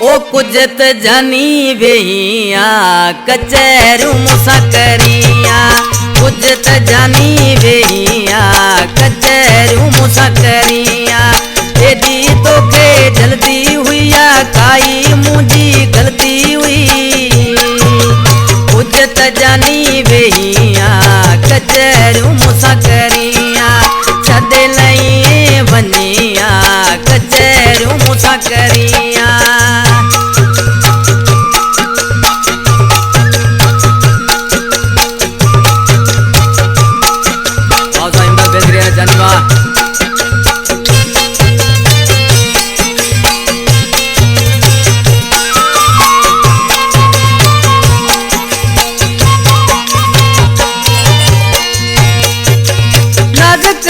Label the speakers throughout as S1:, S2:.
S1: ओ कुजत जानी वेहिया कचेरू मुसाकरिया, कुजत जानी वेहिया कचेरू मुसाकरिया। एडी तो के जल्दी हुईया काई मुझी गलती हुई, कुजत जानी वेहिया कचेरू मुसाकरिया। छदे लई वनिया कचेरू मुसाकरिया।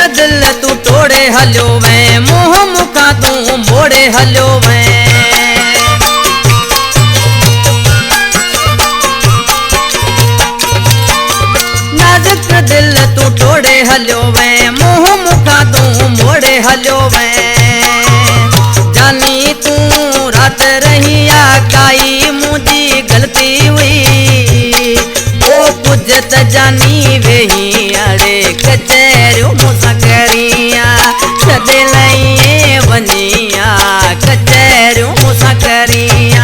S1: दिल तू तोड़े हलो वैं मोह मुखा तू मोड़े हलो वैं। नाजुक दिल तू तोड़े हलो वैं मोह मुखा तू मोड़े हलो वैं। जानी तू रात रहिया काई मुझी गलती हुई, ओ कुजत जानी वेहिया रे कचेरू मुसाकरिया। छदे लई वनिया कचेरू मुसाकरिया।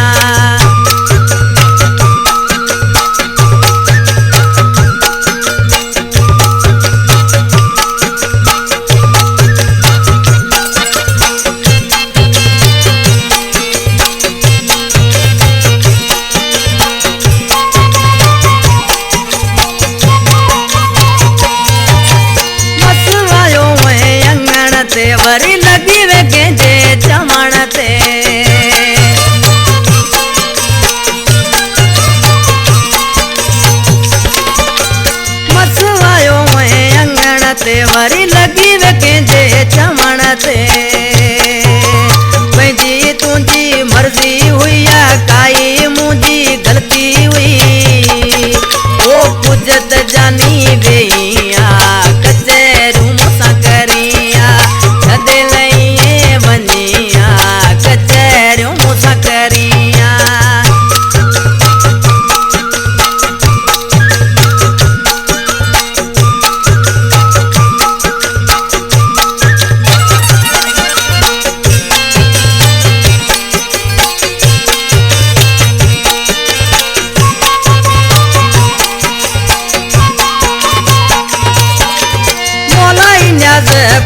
S1: वरी लगी वे गेंजे जमण ते, मसवायो मैं अंगण ते वरी लगी वे गेंजे जमण ते। पंहिंजी तुझी मर्जी हुईया काई मुझी गलती हुई, ओ कुजत जानी वेहिया कचेरू मुसाकरिया। छदे लई वनिया कचेरू मुसाकरिया।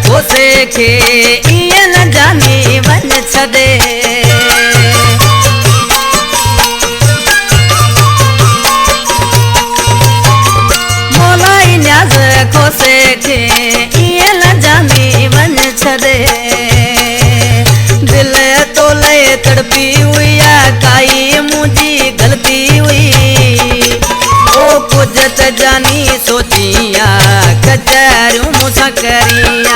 S1: खोसे खे इए न जानी वन छदे, मोलाई न्याज खोसे खे इए न जानी वन छदे। दिल तोले तड़पी हुईया काई मुझी गलती हुई, ओ कुजत जानी सोचिया कचेरू मुसाकरिया।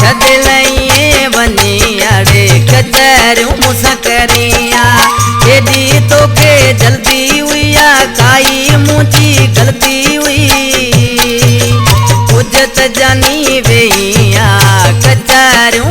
S1: छदे लई वनिया रे कचेरू मुसाकरिया। एडी तो के जल्दी हुईया काई मुझी गलती हुई, कुजत जानी वेहिया कचेरू